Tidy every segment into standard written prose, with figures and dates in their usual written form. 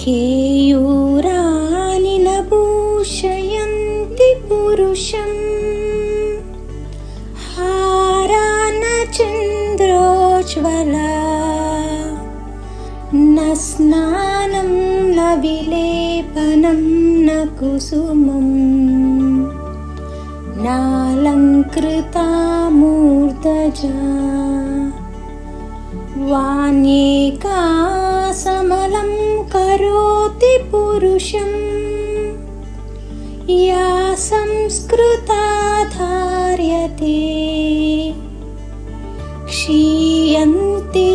కేయూరాని నభూషయంతి పురుషం హారాన చంద్రోజ్వలా న స్నానం న విలేపనం న కుసుమం నాలంకృతా మూర్ధజా వాణ్యేకా సమలం కరోతి పురుషం యా సంస్కృతా ధార్యతే క్షీయంతే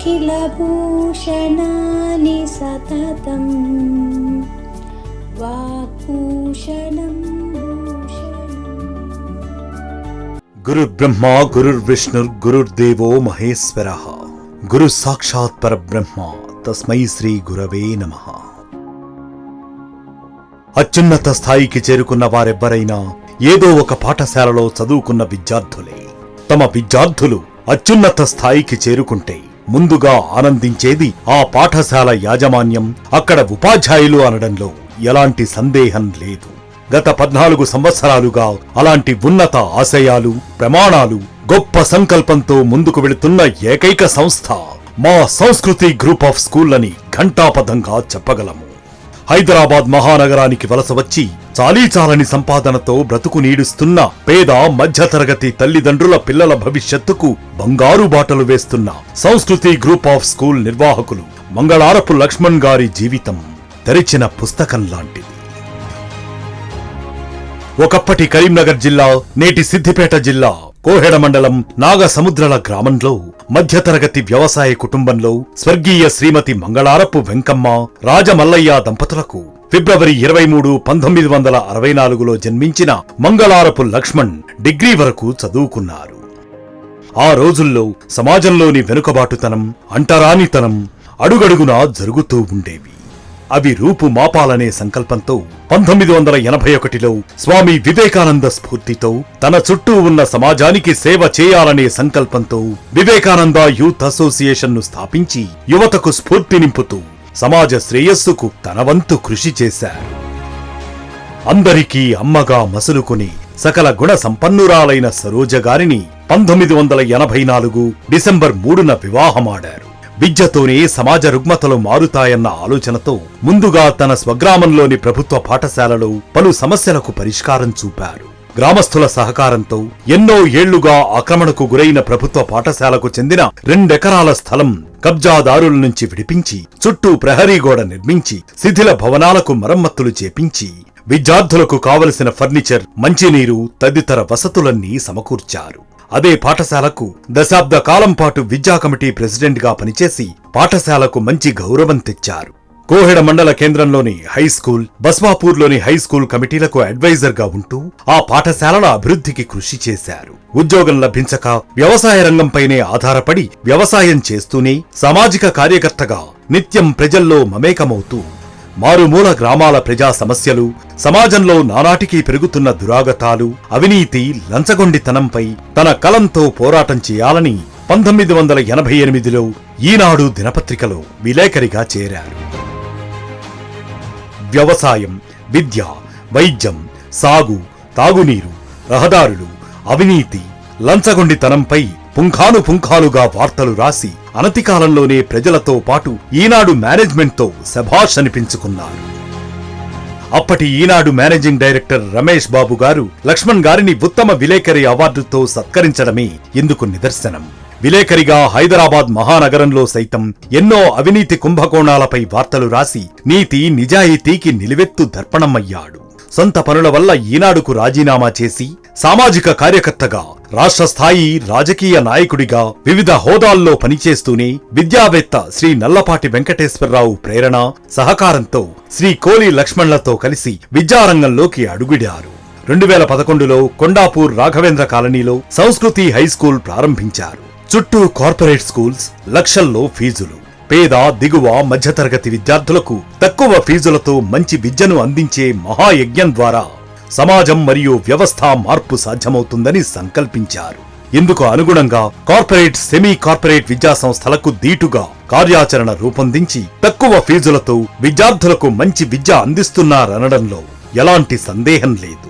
కిల భూషణాని సతతం వాగ్భూషణం గురు బ్రహ్మ గురుర్ విష్ణుర్ గురుర్దేవో మహేశ్వరః గురు సాక్షాత్ పరబ్రహ్మ తస్మై శ్రీ గురవే నమః. అత్యున్నత స్థాయికి చేరుకున్న వారెవ్వరైనా ఏదో ఒక పాఠశాలలో చదువుకున్న విద్యార్థులే. తమ విద్యార్థులు అత్యున్నత స్థాయికి చేరుకుంటే ముందుగా ఆనందించేది ఆ పాఠశాల యాజమాన్యం, అక్కడ ఉపాధ్యాయులు అనడంలో ఎలాంటి సందేహం లేదు. గత 14 సంవత్సరాలుగా అలాంటి ఉన్నత ఆశయాలు, ప్రమాణాలు, గొప్ప సంకల్పంతో ముందుకు వెళుతున్న ఏకైక సంస్థ మా సంస్కృతి గ్రూప్ ఆఫ్ స్కూళ్లని ఘంటాపథంగా చెప్పగలము. హైదరాబాద్ మహానగరానికి వలస వచ్చి చాలీచాలని సంపాదనతో బ్రతుకు నీడుస్తున్న పేద మధ్యతరగతి తల్లిదండ్రుల పిల్లల భవిష్యత్తుకు బంగారు బాటలు వేస్తున్న సంస్కృతి గ్రూప్ ఆఫ్ స్కూల్ నిర్వాహకులు మంగళారపు లక్ష్మణ్ గారి జీవితం తెరిచిన పుస్తకం లాంటిది. ఒకప్పటి కరీంనగర్ జిల్లా, నేటి సిద్దిపేట జిల్లా కోహెడ మండలం నాగసముద్రాల గ్రామంలో మధ్యతరగతి వ్యవసాయ కుటుంబంలో స్వర్గీయ శ్రీమతి మంగళారపు వెంకమ్మ, రాజమల్లయ్య దంపతులకు ఫిబ్రవరి 23, 1964లో జన్మించిన మంగళారపు లక్ష్మణ్ డిగ్రీ వరకు చదువుకున్నారు. ఆ రోజుల్లో సమాజంలోని వెనుకబాటుతనం, అంటరానితనం అడుగడుగునా జరుగుతూ ఉండేవి. అవి రూపు మాపాలనే సంకల్పంతో 1981లో స్వామి వివేకానంద స్ఫూర్తితో తన చుట్టూ ఉన్న సమాజానికి సేవ చేయాలనే సంకల్పంతో వివేకానంద యూత్ అసోసియేషన్ను స్థాపించి యువతకు స్ఫూర్తి నింపుతూ సమాజ శ్రేయస్సుకు తన వంతు కృషి చేశారు. అందరికీ అమ్మగా మసులుకుని సకల గుణ సంపన్నురాలైన సరోజ గారిని 1984 డిసెంబర్ 3న వివాహమాడారు. విద్యతోనే సమాజ రుగ్మతలు మారుతాయన్న ఆలోచనతో ముందుగా తన స్వగ్రామంలోని ప్రభుత్వ పాఠశాలలో పలు సమస్యలకు పరిష్కారం చూపారు. గ్రామస్తుల సహకారంతో ఎన్నో ఏళ్లుగా ఆక్రమణకు గురైన ప్రభుత్వ పాఠశాలకు చెందిన 2 ఎకరాల స్థలం కబ్జాదారుల నుంచి విడిపించి చుట్టూ ప్రహరీ గోడ నిర్మించి శిథిల భవనాలకు మరమ్మతులు చేపించి విద్యార్థులకు కావలసిన ఫర్నిచర్, మంచినీరు తదితర వసతులన్నీ సమకూర్చారు. అదే పాఠశాలకు దశాబ్ద కాలం పాటు విద్యా కమిటీ ప్రెసిడెంట్ గా పనిచేసి పాఠశాలకు మంచి గౌరవం తెచ్చారు. కోహెడ మండల కేంద్రంలోని హైస్కూల్, బస్వాపూర్లోని హైస్కూల్ కమిటీలకు అడ్వైజర్ గా ఉంటూ ఆ పాఠశాలల అభివృద్ధికి కృషి చేశారు. ఉద్యోగం లభించక వ్యవసాయ రంగంపైనే ఆధారపడి వ్యవసాయం చేస్తూనే సామాజిక కార్యకర్తగా నిత్యం ప్రజల్లో మమేకమవుతూ మారుమూల గ్రామాల ప్రజా సమస్యలు, సమాజంలో నానాటికి పెరుగుతున్న దురాగతాలు, అవినీతి, లంచగొండితనంపై తన కలంతో పోరాటం చేయాలని 1988లో ఈనాడు దినపత్రికలో విలేకరిగా చేరారు. వ్యవసాయం, విద్య, వైద్యం, సాగు, తాగునీరు, రహదారులు, అవినీతి, లంచగొండితనంపై పుంఖానుపుంఖాలుగా వార్తలు రాసి అనతి కాలంలోనే ప్రజలతో పాటు ఈనాడు మేనేజ్మెంట్తో శభాష్ అనిపించుకున్నారు. అప్పటి ఈనాడు మేనేజింగ్ డైరెక్టర్ రమేష్ బాబు గారు లక్ష్మణ్ గారిని ఉత్తమ విలేకరి అవార్డుతో సత్కరించడమే ఇందుకు నిదర్శనం. విలేకరిగా హైదరాబాద్ మహానగరంలో సైతం ఎన్నో అవినీతి కుంభకోణాలపై వార్తలు రాసి నీతి, నిజాయితీకి నిలువెత్తు దర్పణమయ్యాడు. సొంత పనుల వల్ల ఈనాడుకు రాజీనామా చేసి సామాజిక కార్యకర్తగా, రాష్ట్ర స్థాయి రాజకీయ నాయకుడిగా వివిధ హోదాల్లో పనిచేస్తూనే విద్యావేత్త శ్రీ నల్లపాటి వెంకటేశ్వరరావు ప్రేరణ, సహకారంతో శ్రీ కోలి లక్ష్మణ్లతో కలిసి విద్యారంగంలోకి అడుగుడారు. 2011లో కొండాపూర్ రాఘవేంద్ర కాలనీలో సంస్కృతి హైస్కూల్ ప్రారంభించారు. చుట్టూ కార్పొరేట్ స్కూల్స్, లక్షల్లో ఫీజులు. పేద, దిగువ, మధ్యతరగతి విద్యార్థులకు తక్కువ ఫీజులతో మంచి విద్యను అందించే మహాయజ్ఞం ద్వారా సమాజం మరియు వ్యవస్థ మార్పు సాధ్యమవుతుందని సంకల్పించారు. ఇందుకు అనుగుణంగా కార్పొరేట్, సెమీ కార్పొరేట్ విద్యా సంస్థలకు దీటుగా కార్యాచరణ రూపొందించి తక్కువ ఫీజులతో విద్యార్థులకు మంచి విద్య అందిస్తున్నారనడంలో ఎలాంటి సందేహం లేదు.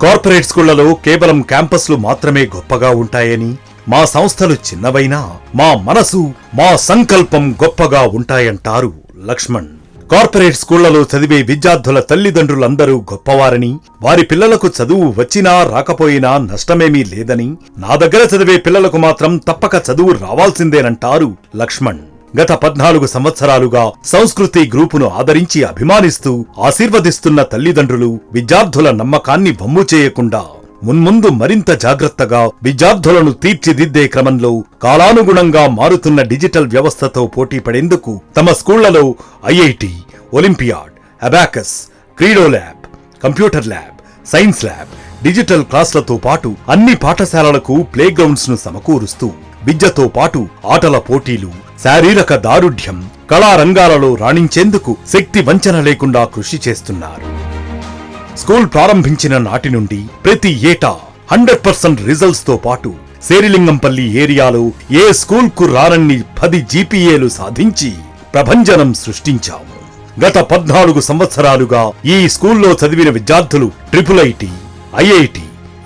కార్పొరేట్ స్కూళ్లలో కేవలం క్యాంపస్లు మాత్రమే గొప్పగా ఉంటాయని, మా సంస్థలు చిన్నవైనా మా మనసు, మా సంకల్పం గొప్పగా ఉంటాయంటారు లక్ష్మణ్. కార్పొరేట్ స్కూళ్లలో చదివే విద్యార్థుల తల్లిదండ్రులందరూ గొప్పవారని, వారి పిల్లలకు చదువు వచ్చినా రాకపోయినా నష్టమేమీ లేదని, నా దగ్గర చదివే పిల్లలకు మాత్రం తప్పక చదువు రావాల్సిందేనంటారు లక్ష్మణ్. గత 14 సంవత్సరాలుగా సంస్కృతి గ్రూపును ఆదరించి అభిమానిస్తూ ఆశీర్వదిస్తున్న తల్లిదండ్రులు విద్యార్థుల నమ్మకాన్ని వమ్ము చేయకుండా మున్ముందు మరింత జాగ్రత్తగా విద్యార్థులను తీర్చిదిద్దే క్రమంలో కాలానుగుణంగా మారుతున్న డిజిటల్ వ్యవస్థతో పోటీ పడేందుకు తమ స్కూళ్లలో IIT, olympiad, abacus, Kreedo lab, computer lab, science lab, digital క్లాసులతో పాటు అన్ని పాఠశాలలకు ప్లే గ్రౌండ్స్ ను సమకూరుస్తూ విద్యతో పాటు ఆటల పోటీలు, శారీరక దారుఢ్యం, కళారంగాలలో రాణించేందుకు శక్తి వంచన లేకుండా కృషి చేస్తున్నారు. స్కూల్ ప్రారంభించిన నాటి నుండి ప్రతి ఏటా 100% రిజల్ట్స్ తో పాటు శేరిలింగంపల్లి ఏరియాలో ఏ స్కూల్ కు రానన్ని 10 జీపీఏలు సాధించి ప్రభంజనం సృష్టించాము. గత 14 సంవత్సరాలుగా ఈ స్కూల్లో చదివిన విద్యార్థులు ట్రిపుల్ ఐఐటి,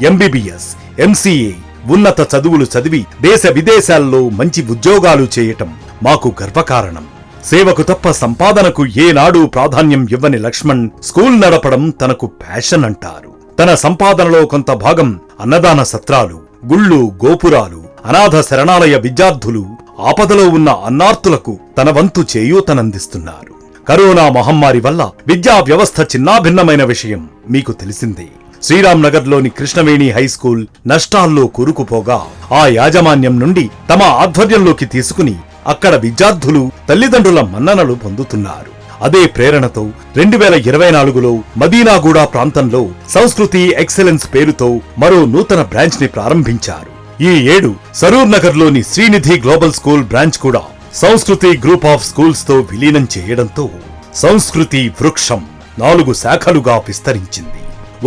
ఎంబీబీఎస్, ఎంసీఏ ఉన్నత చదువులు చదివి దేశ విదేశాల్లో మంచి ఉద్యోగాలు చేయటం మాకు గర్వకారణం. సేవకు తప్ప సంపాదనకు ఏనాడూ ప్రాధాన్యం ఇవ్వని లక్ష్మణ్ స్కూల్ నడపడం తనకు ప్యాషన్ అంటారు. తన సంపాదనలో కొంత భాగం అన్నదాన సత్రాలు, గుళ్ళు, గోపురాలు, అనాథ శరణాలయ విద్యార్థులు, ఆపదలో ఉన్న అన్నార్తులకు తన వంతు చేయూతనందిస్తున్నారు. కరోనా మహమ్మారి వల్ల విద్యా వ్యవస్థ చిన్నాభిన్నమైన విషయం మీకు తెలిసిందే. శ్రీరామ్ నగర్ లోని కృష్ణవేణి హైస్కూల్ నష్టాల్లో కూరుకుపోగా ఆ యాజమాన్యం నుండి తమ ఆధ్వర్యంలోకి తీసుకుని అక్కడ విద్యార్థులు తల్లిదండ్రుల మన్ననలు పొందుతున్నారు. అదే ప్రేరణతో 2024లో మదీనాగూడ ప్రాంతంలో సంస్కృతి ఎక్సలెన్స్ పేరుతో మరో నూతన బ్రాంచ్ ని ప్రారంభించారు. ఈ ఏడు సరూర్ నగర్ లోని శ్రీనిధి గ్లోబల్ స్కూల్ బ్రాంచ్ కూడా సంస్కృతి గ్రూప్ ఆఫ్ స్కూల్స్ తో విలీనం చేయడంతో సంస్కృతి వృక్షం 4 శాఖలుగా విస్తరించింది.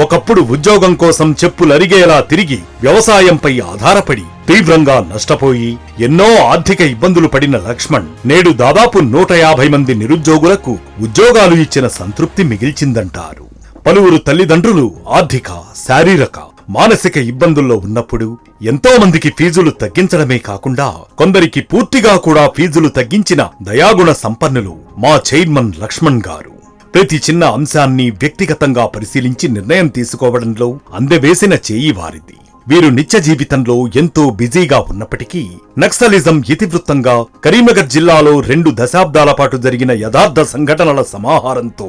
ఒకప్పుడు ఉద్యోగం కోసం చెప్పులరిగేలా తిరిగి వ్యవసాయంపై ఆధారపడి తీవ్రంగా నష్టపోయి ఎన్నో ఆర్థిక ఇబ్బందులు పడిన లక్ష్మణ్ నేడు దాదాపు 150 మంది నిరుద్యోగులకు ఉద్యోగాలు ఇచ్చిన సంతృప్తి మిగిల్చిందంటారు. పలువురు తల్లిదండ్రులు ఆర్థిక, శారీరక, మానసిక ఇబ్బందుల్లో ఉన్నప్పుడు ఎంతో మందికి ఫీజులు తగ్గించడమే కాకుండా కొందరికి పూర్తిగా కూడా ఫీజులు తగ్గించిన దయాగుణ సంపన్నులు మా చైర్మన్ లక్ష్మణ్ గారు. ప్రతి చిన్న అంశాన్ని వ్యక్తిగతంగా పరిశీలించి నిర్ణయం తీసుకోవడంలో అందవేసిన చేయి వారిది. వీరు నిత్య జీవితంలో ఎంతో బిజీగా ఉన్నప్పటికీ నక్సలిజం ఇతివృత్తంగా కరీంనగర్ జిల్లాలో 2 దశాబ్దాల పాటు జరిగిన యథార్థ సంఘటనల సమాహారంతో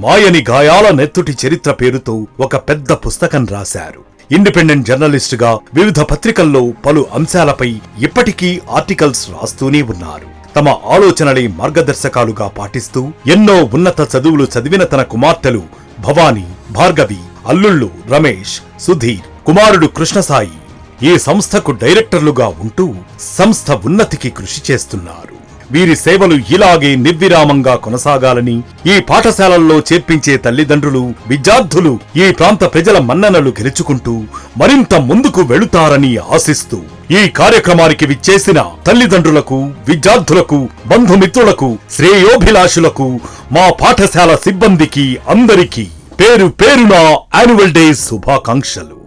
మాయని గాయాల నెత్తుటి చరిత్ర పేరుతో ఒక పెద్ద పుస్తకం రాశారు. ఇండిపెండెంట్ జర్నలిస్ట్ గా వివిధ పత్రికల్లో పలు అంశాలపై ఇప్పటికీ ఆర్టికల్స్ రాస్తూనే ఉన్నారు. తమ ఆలోచనలే మార్గదర్శకాలుగా పాటిస్తూ ఎన్నో ఉన్నత చదువులు చదివిన తన కుమార్తెలు భవానీ, భార్గవి, అల్లుళ్ళు రమేష్, సుధీర్, కుమారుడు కృష్ణసాయి ఈ సంస్థకు డైరెక్టర్లుగా ఉంటూ సంస్థ ఉన్నతికి కృషి చేస్తున్నారు. వీరి సేవలు ఇలాగే నిర్విరామంగా కొనసాగాలని ఈ పాఠశాలల్లో చేర్పించే తల్లిదండ్రులు, విద్యార్థులు ఈ ప్రాంత ప్రజల మన్ననలు గెలుచుకుంటూ మరింత ముందుకు వెళుతారని ఆశిస్తూ ఈ కార్యక్రమానికి విచ్చేసిన తల్లిదండ్రులకు, విద్యార్థులకు, బంధుమిత్రులకు, శ్రేయోభిలాషులకు, మా పాఠశాల సిబ్బందికి అందరికీ పేరు పేరున యాన్యువల్ డే శుభాకాంక్షలు.